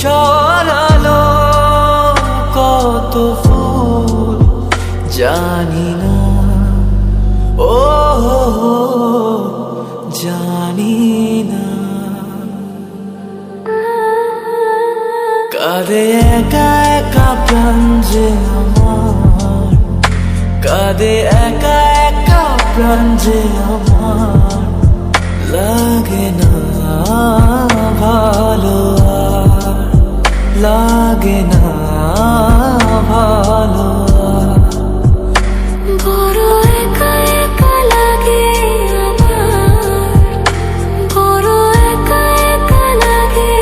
ছড়ালো কত ফুল জানি না, ও জানি না। কাঁদে একা একা প্রাণ যে আমার, কাঁদে একা একা প্রাণ যে আমার, লাগে না ভালো আর, লাগে না ভালো আর। বড় একা একা লাগে আমার, বড় একা একা লাগে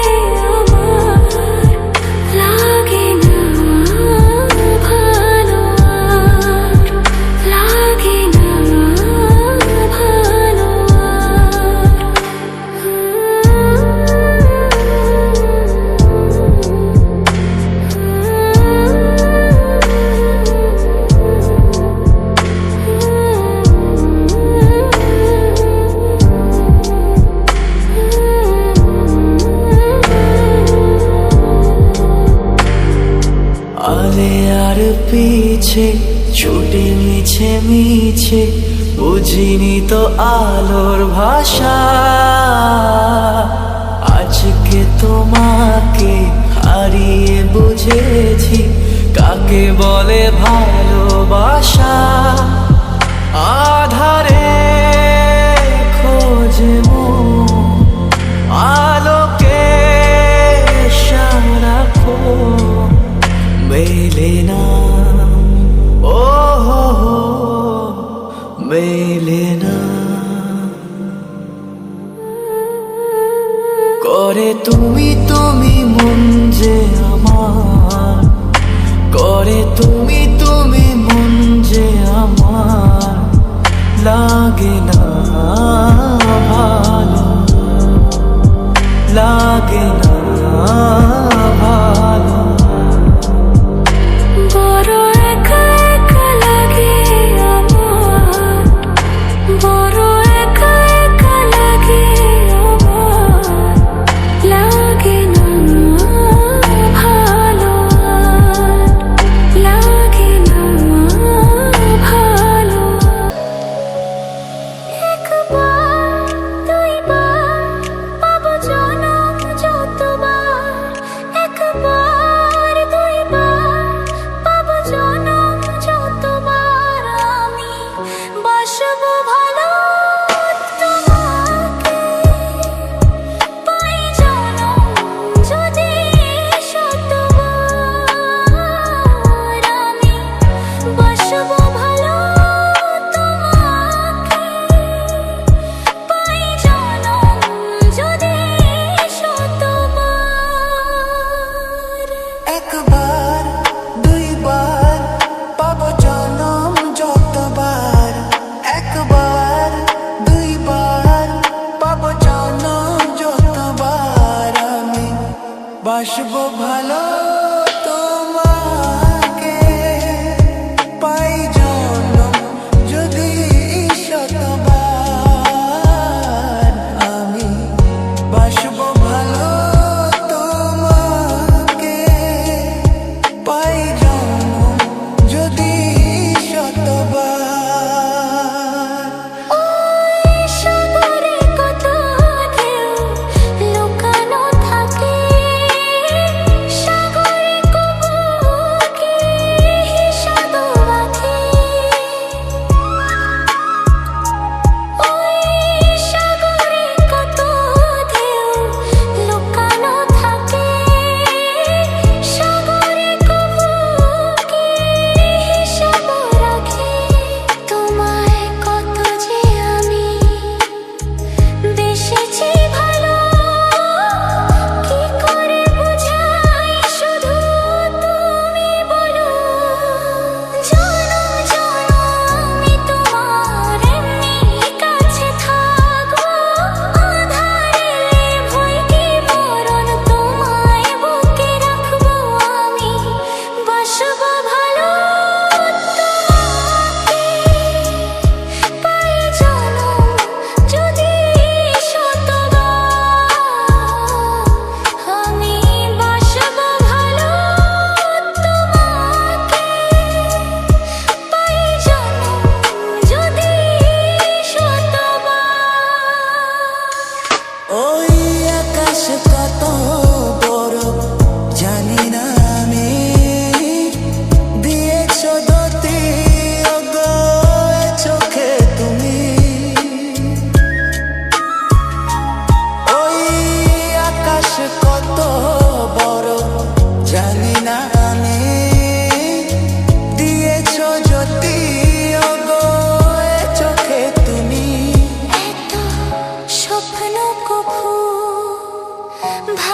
আমার, লাগে না ভালো আর, লাগে না ভালো আলে আর পিছে ছুটে মিছে মিছে, বুঝিনি তো আলোর ভাষা। আজকে তোমাকে হারিয়ে বুঝেছি কাকে বলে ভালোবাসা। আধারে খোঁজে মন আলোকে সারাক্ষণ, মেলে না, ও মেলে না। করে তুমি তুমি মন যে আমার, করে তুমি তুমি মন যে আমার, লাগে না ভালো, লাগে না ভালো। বড় একা একা লাগে আমার, বড় একা একা লাগে আমার, লাগে না ভালো আর, লাগে না ভালো। একবার দুইবার পাবো জনম যতবার, একবার দুইবার পাবো জনম যতবার, আমি বাসবো ভালো তোমাকে, পাই জনম যদি শতবার, আমি বাসবো ভালো তোমাকে, পাই জনম যদি শতবার। একবার দুইবার পাবো জনম যতবার, একবার দুইবার পাবো জনম যতবার, আমি বাসবো ভালো তোমাকে, পাই জনম যদি শতবার, আমি বাসবো ভালো তোমাকে, পাই জনম যদি শতবার। ওই সাগরে কত ঢেউ লুকানো থাকে, সাগর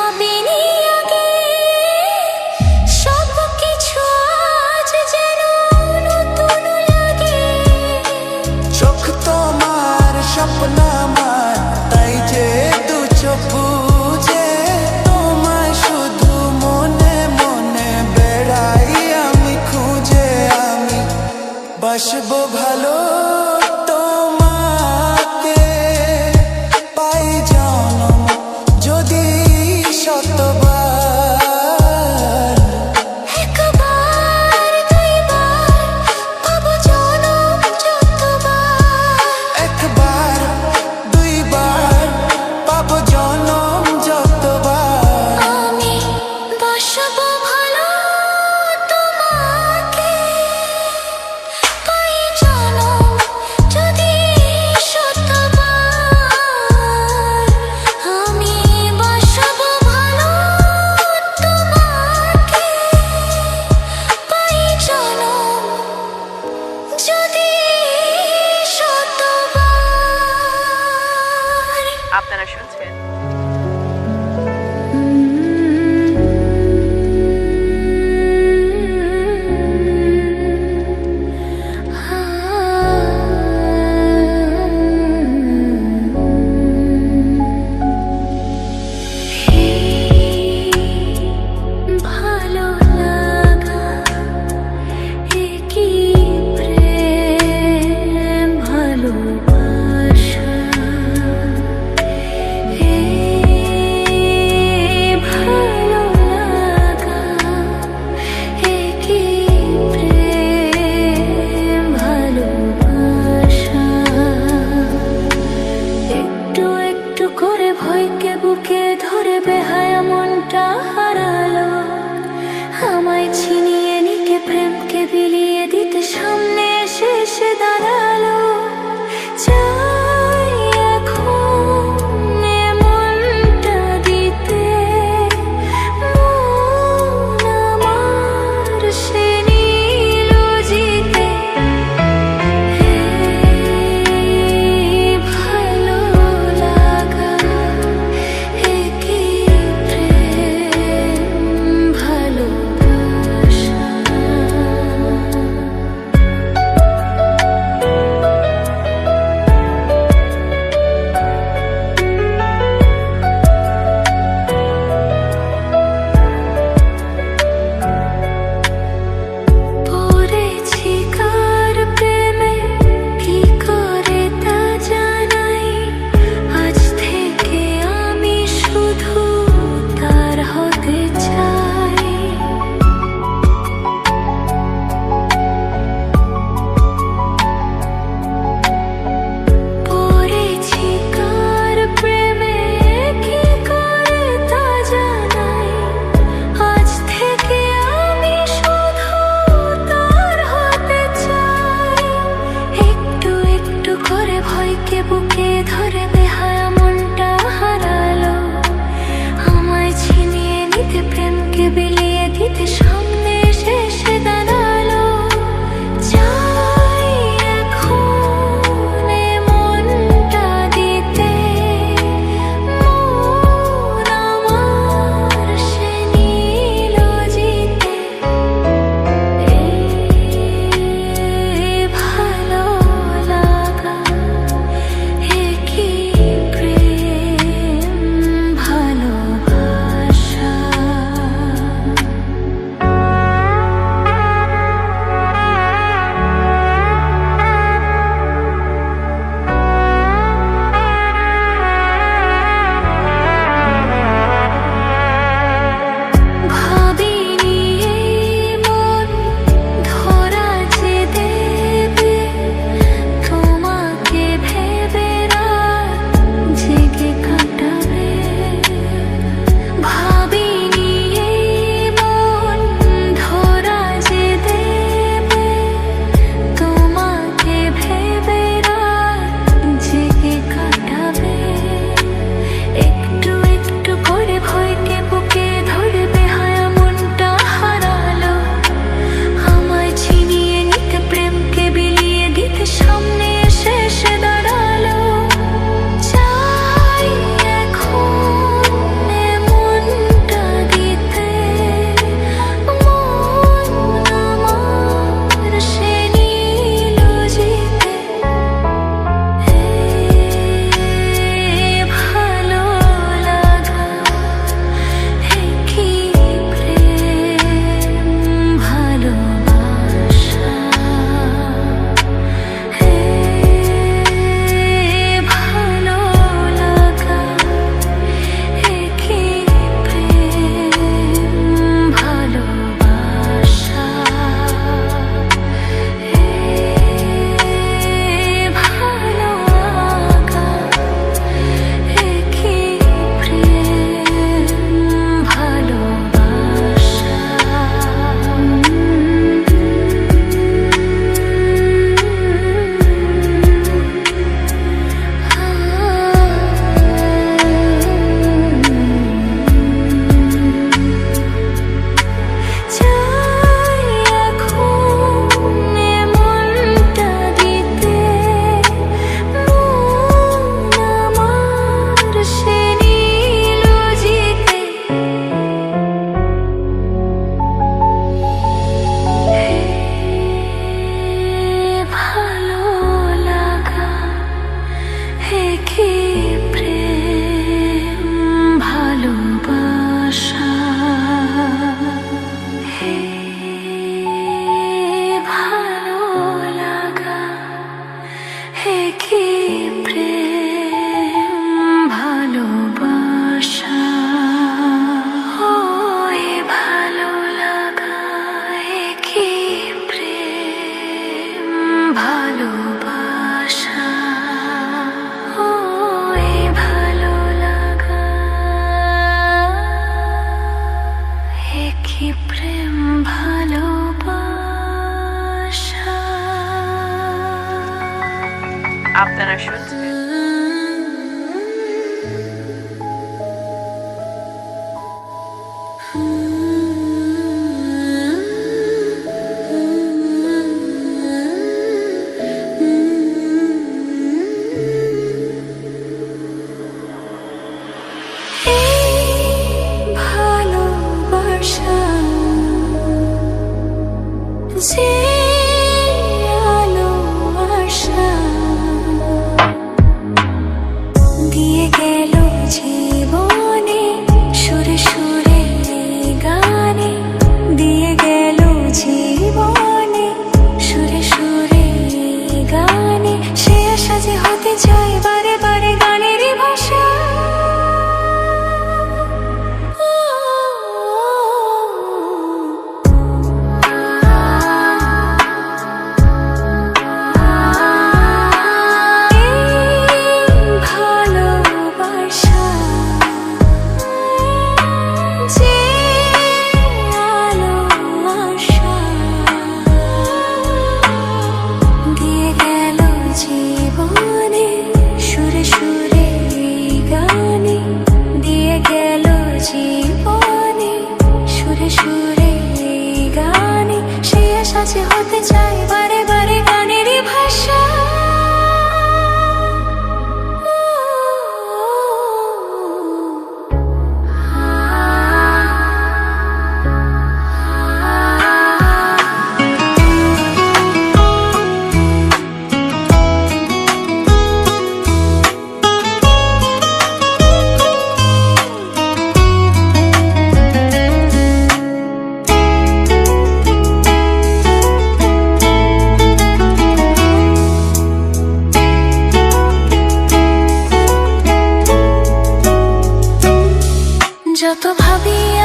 ভাবিনি আগে সব কিছু আজ যেন নতুন লাগে চোখ তোমার স্বপ্ন আমার তাই যে দু চোখ বুঝে তোমায় শুধু মনে মনে বেড়াই আমি খুঁজে আমি বাসবো ভালো তোমাকে পাই জনম যদি শতবার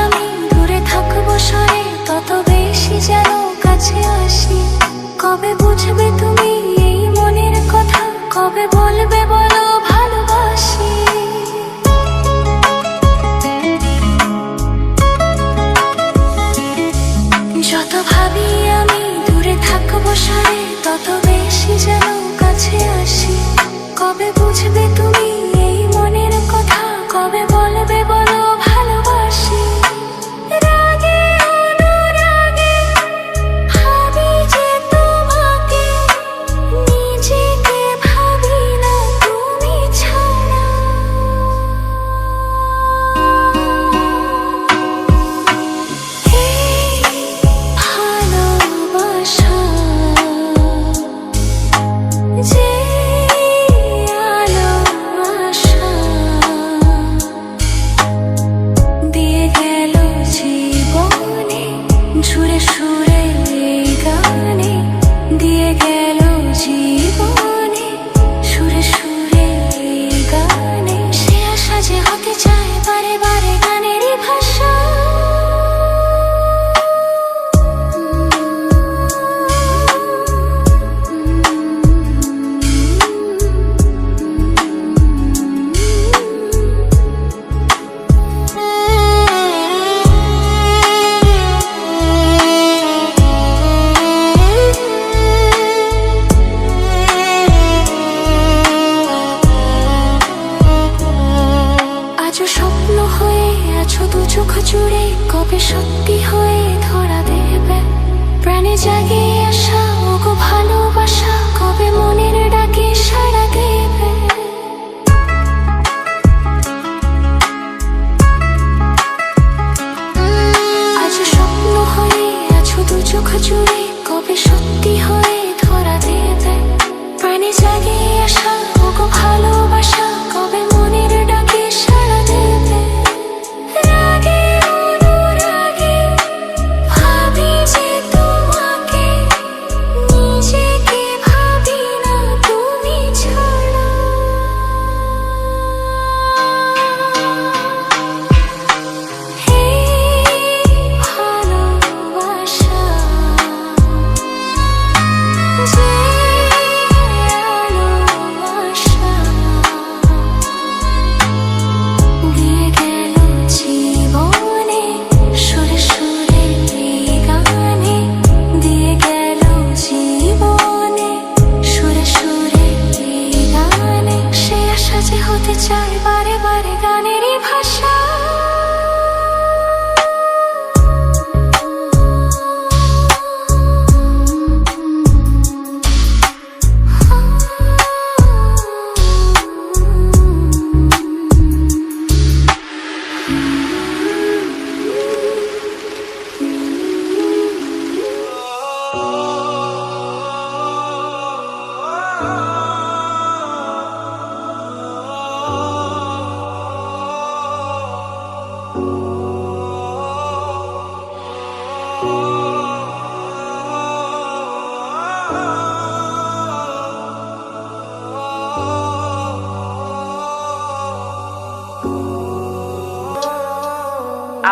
আমি দূরে থাকবো সরে তত বেশি যেন কাছে আসি। কবে বুঝবে তুমি এই মনের কথা, কবে বলবে বলো ভালোবাসি। যত ভাবি আমি দূরে থাকবো সরে তত বেশি যেন কাছে আসি। কবে বুঝবে তুমি এই মনের কথা, কবে বলবে বলো ভালোবাসি। রাগে অনুরাগে ভাবি যে তোমাকে, নিজেকে ভাবি না তুমি ছাড়া। এই ভালোবাসা যে আলো আশা দিয়ে গেল জীবনে, ঝুরে সুরে এই গানে দিয়ে গেল জীবনে, সুরে সুরে এই গানে। সে আশা যে হতে চায় বারে বারে গানেরই ভাষা। আজও স্বপ্ন হয়ে আছো দু চোখ জুড়ে, কবে সত্যি হয়ে ধরা দেবে। প্রাণে জাগে আসা ওগো ভালোবাসা, কবে মনের ডাকে সাড়া দেবে। আজও স্বপ্ন হয়ে আছো দু চোখ জুড়ে, কবে সত্যি হয়ে ধরা দেবে। প্রাণে জাগে আসা ওগো ভালোবাসা, কবে মনের ডাকে সাড়া দেবে। রাগে অনুরাগে ভাবি যে তোমাকে, নিজেকে ভাবি না তুমি ছাড়া। এই ভালোবাসা যে আলো আশা দিয়ে গেল জীবনে, সুরে সুরে এই গানে দিয়ে গেল জীবনে, সুরে সুরে এই গানে। সে আশা যে হতে চায় বারে বারে গানেরই ভাষা।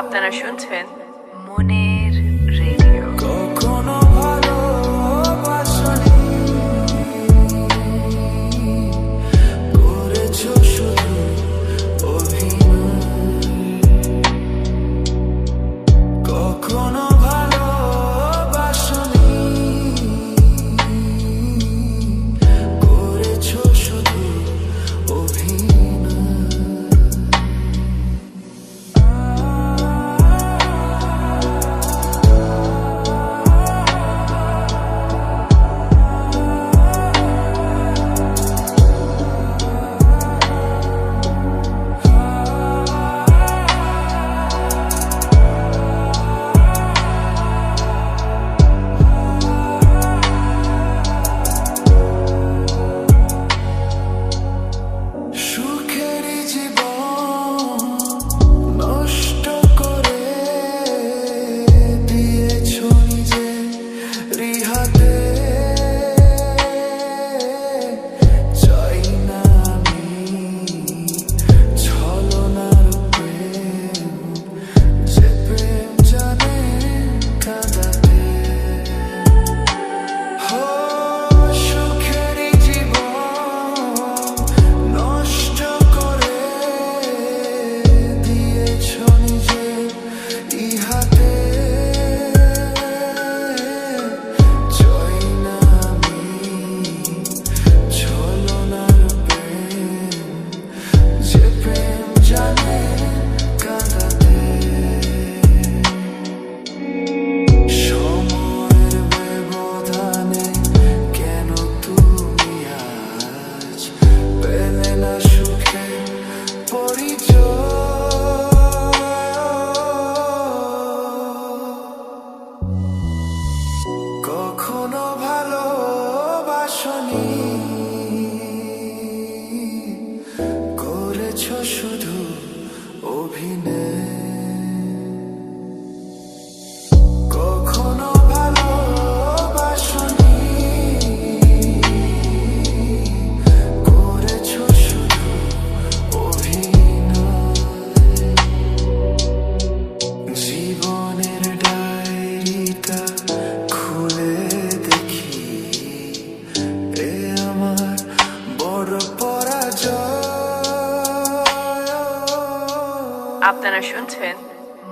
আপনারা শুনছেন মনের রেডিও। কখনো ভালোবাসনি, করেছো শুধু অভিনয়। কখনো ভালোবাসনি, করেছো শুধু অভিনয়।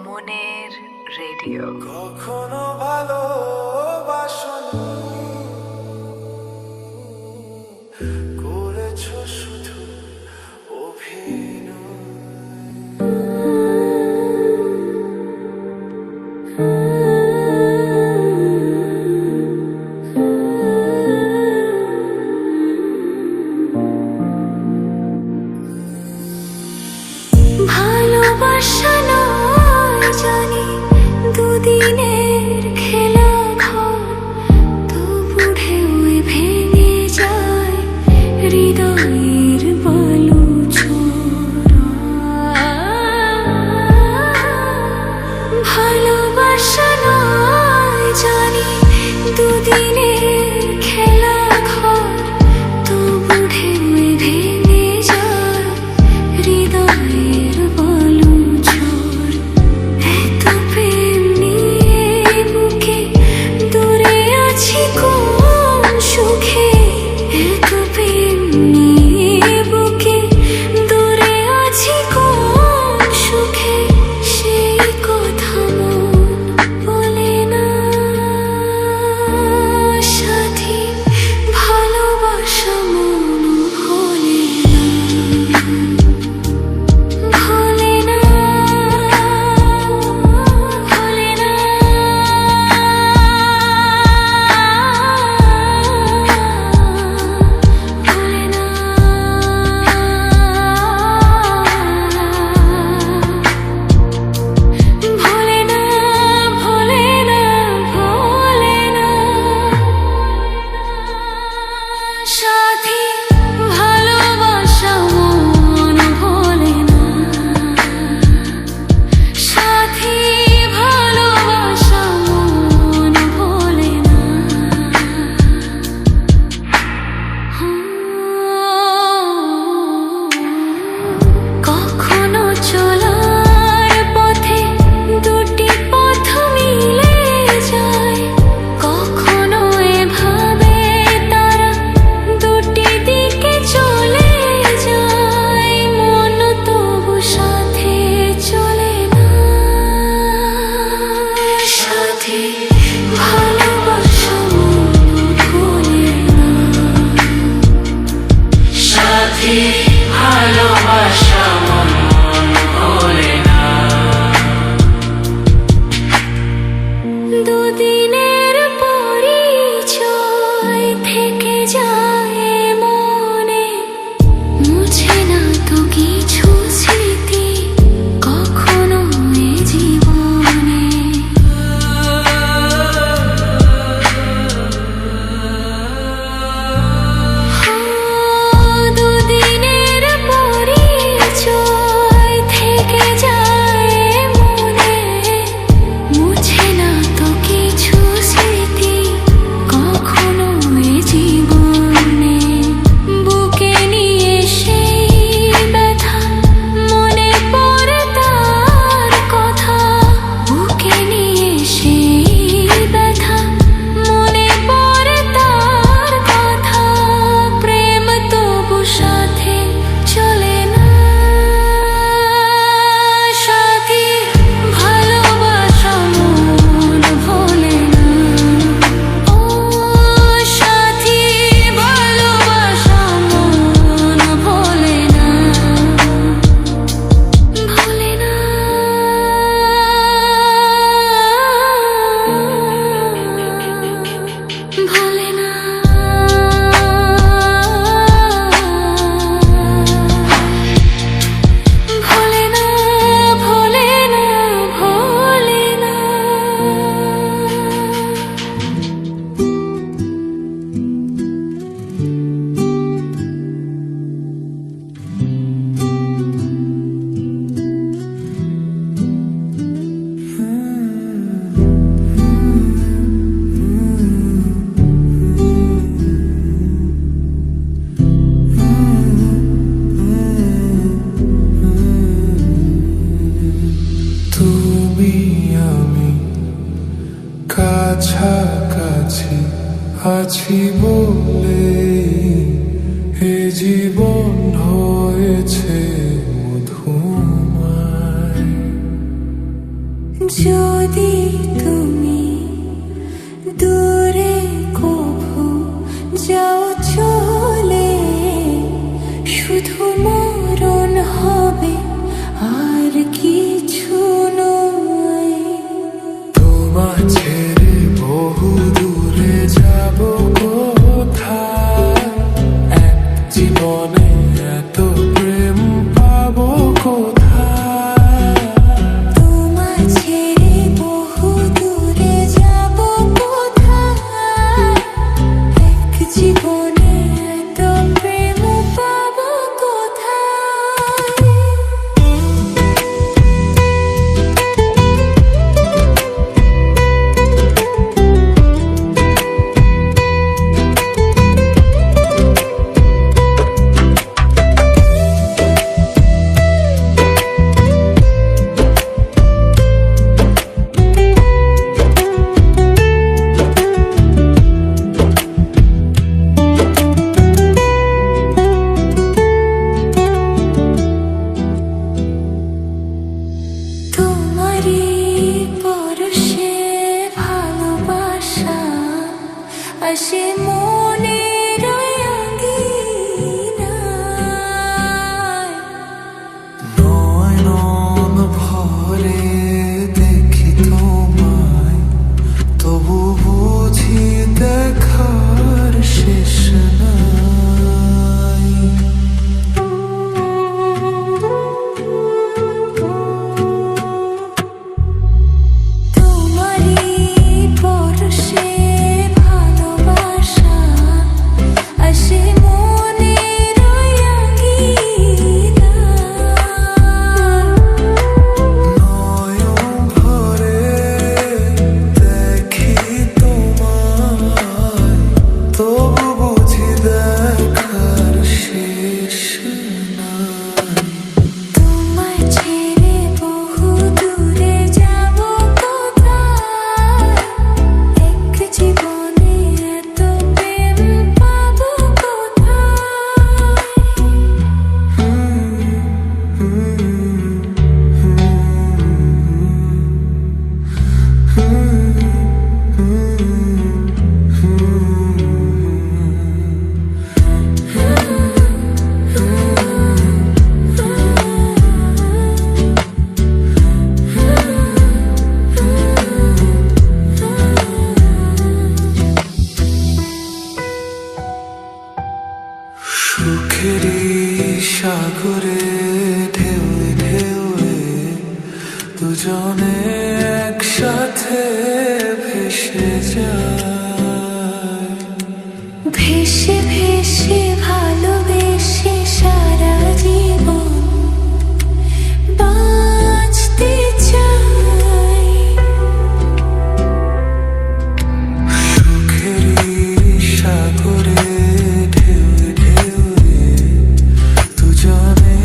মনের রেডিও। কখনো ভালোবাসনি, করেছো শুধু অভিনয়। ভালোবাসা নয় জানি দুদিনের খেলা ঘর, তবু ঢেউয়ে ভেঙে যায় হৃদয়ের বালুচর। ভালোবাসা নয় জানি দুদিনের খেলা ঘর, তবু ঢেউয়ে ভেঙে যায় হৃদয়ের বালুচর। এত প্রেম নিয়ে বুকে দূরে আছি কোন সুখে, এত প্রেম নিয়ে বুকে দূরে আছি কোন সুখে, সেই কথা মন বলে না। সাথী ভালোবাসা মন ভোলে না, ভোলে না, ভোলে না, ভোলে না, ভোলে না, ভোলে না, ভোলে না। সাথী ভালোবাসা মন ভোলে না, সাথী ভালোবাসা মন ভোলে না। কখনো চলার পথে দুটি পথ মিলে যায়, কখনো এভাবে তারা দুটি দিকে চলে যায়, মন তবু সাথে চলে না। সাথী ভালোবাসা মন ভোলে না, সাথী ভালোবাসা মন ভোলে না। দুদিনের পরিচয় থেকে যায় মনে, মুছে না তো কিছু স্মৃতি কখনো এ জীবনে। দুদিনের পরিচয় থেকে যায় মনে, মুছে না তো কিছু স্মৃতি কখনো এ জীবনে। বুকে নিয়ে সেই ব্যথা, মনে পড়ে তার কথা, বুকে নিয়ে সেই ব্যথা, মনে পড়ে তার কথা। প্রেম তবু সাথে চলে না। সাথী ভালোবাসা মন ভোলে না, ও সাথী ভালোবাসা মন ভোলে না, ভোলে না, ভোলে না, ভোলে না, ভোলে না, ভোলে না। তুমি আমি কাছাকাছি আছি বলে এ জীবন হয়েছে মধুময়। যদি তুমি দূরে কভু যাও চলে, শুধু মরণ হবে আর কিছু নয়। তোমার ছেড়ে বহু দূরে যাব কোথায়, এক জীবনে এত প্রেম পাবো কোথায়। তোমার ছেড়ে বহু দূরে যাব কোথায়, এক জীবনে এত প্রেম পাবো কোথায়। তোমারই পরশে ভালোবাসা আসে মনের আঙিনায়। নয়ন ভরে দেখি তোমায়, তবু বুঝি দেখার শেষ নাই। তোমারই পরশে ভালোবাসা আসে মনের আঙিনায়। নয়ন ভরে দেখি তোমায়, তবু বুঝি দেখার শেষ নাই। তোমায় ছেড়ে বহু দূরে যাব কোথায়, এক জীবনে এত প্রেম পাবো সুখেরই সাগরে ঢেউয়ে ঢেউয়ে দুজনে একসাথে ভেসে যায়। ভেসে ভেসে ভালোবেসে সারা জীবন বাঁচতে চাই। সুখেরই সাগরে ঢেউয়ে ঢেউয়ে দুজনে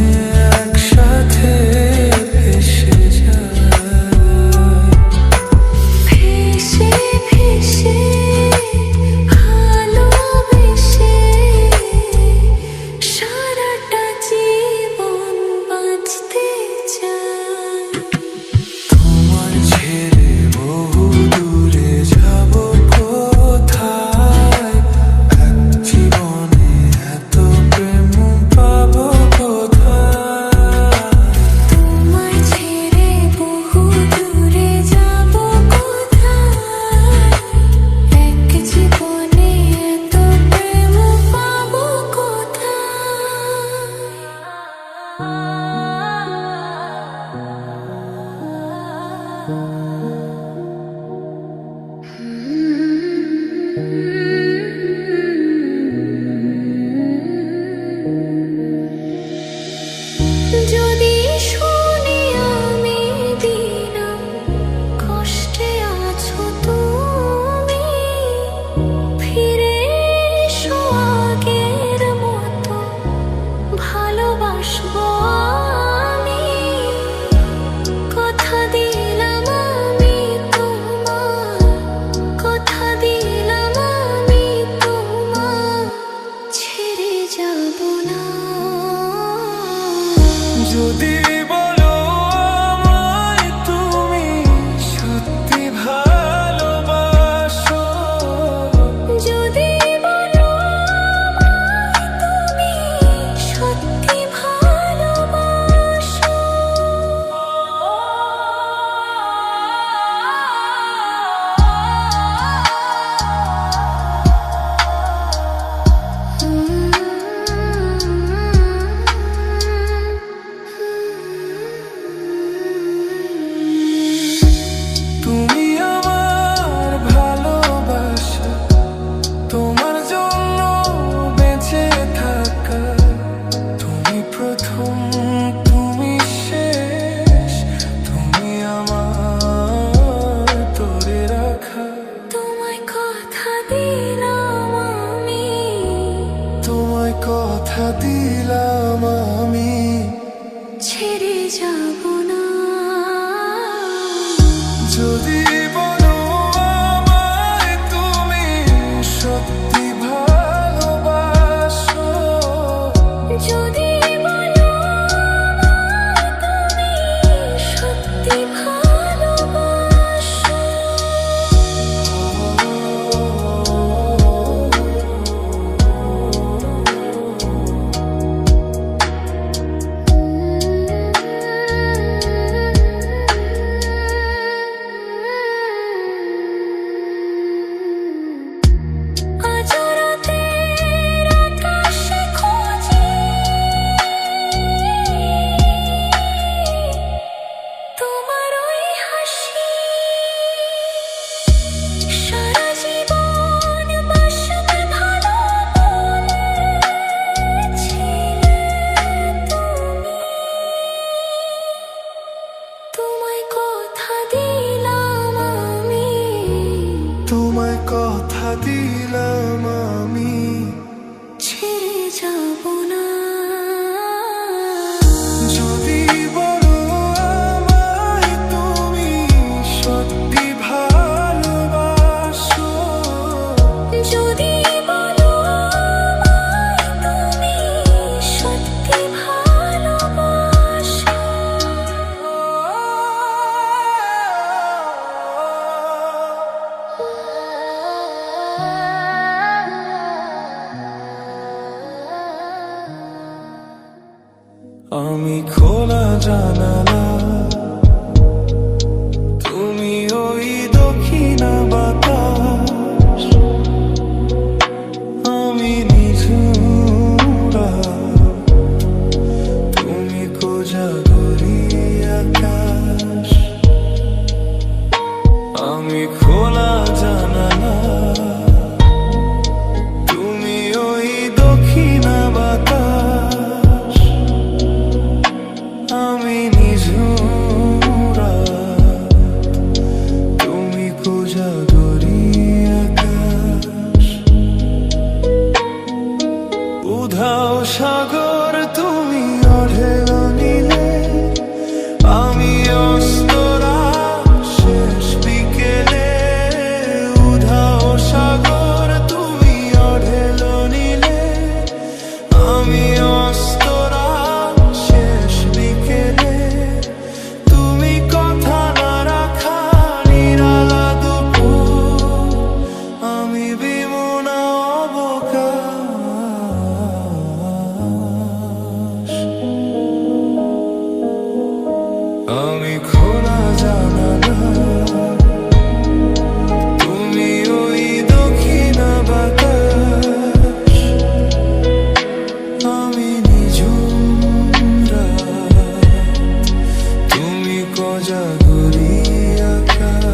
একসাথে ভেসে যায়। ভেসে ভেসে যদি বলো আমায় তুমি সত্যি ভালোবাসো, যদি বলো তুমি সত্যি ভালোবাসো। আজ রাতের আকাশে খুঁজি তোমার ওই হাসি, সারা জীবন বাসবে ভালো বলেছিলে তুমি। তোমায় কথা দিলাম আমি, তোমায় কথা দিলাম আমি, ছেড়ে যাব না। যদি বলো আমায় তুমি সত্যি ভালোবাসো, যদি বলো আমায় তুমি সত্যি ভালোবাসো। আমি খোলা জানালা, তুমি ওই দক্ষিণা বাতাস, আমি নিঝুরা, তুমি কোজাগরি আকাশ। আমি খোলা জানালা, তুমি ওই দক্ষিণা বাতাস, আমি নিঝুরা, তুমি কোজাগরি আকাশ। উধাও সাগর তুমি অঢেল নীলে, আমি অস্তরা শেষ বিকেলে। উধাও সাগর তুমি অঢেল নীলে, আমি অস্তরা শেষ বিকেলে। তুমি কথা না রাখা নিরালা দুপুর, আমি বিমনা অবকাশ। আমি খোলা জানালা, তুমি ওই দক্ষিণা বাতাস, আমি নিঝুরা, তুমি কোজাগরি আকাশ।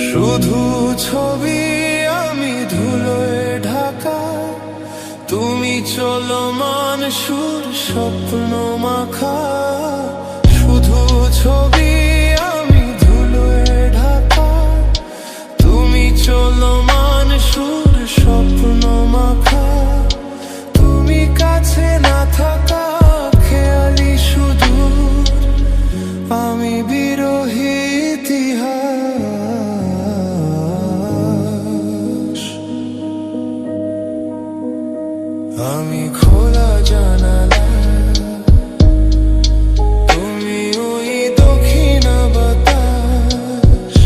শুধু ছবি আমি ধুলোয় ঢাকা, তুমি চলমান সুর স্বপ্ন মাখা। শুধু ছবি আমি ধুলোয় ঢাকা, তুমি চলমান সুর স্বপ্ন মাখা। তুমি কাছে না থাকা খেয়ালি সুদূর, আমি বিরহী ইতিহাস। আমি খোলা জানালা, তুমি ওই দক্ষিণা বাতাস,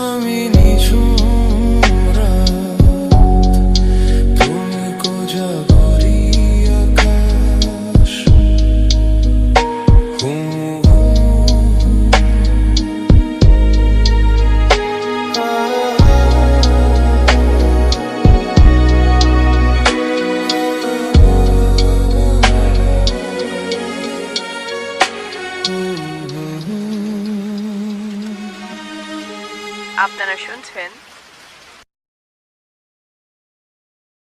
আমি নিঝুরা, তুমি কোজাগরি আকাশ। আপনারা শুনছেন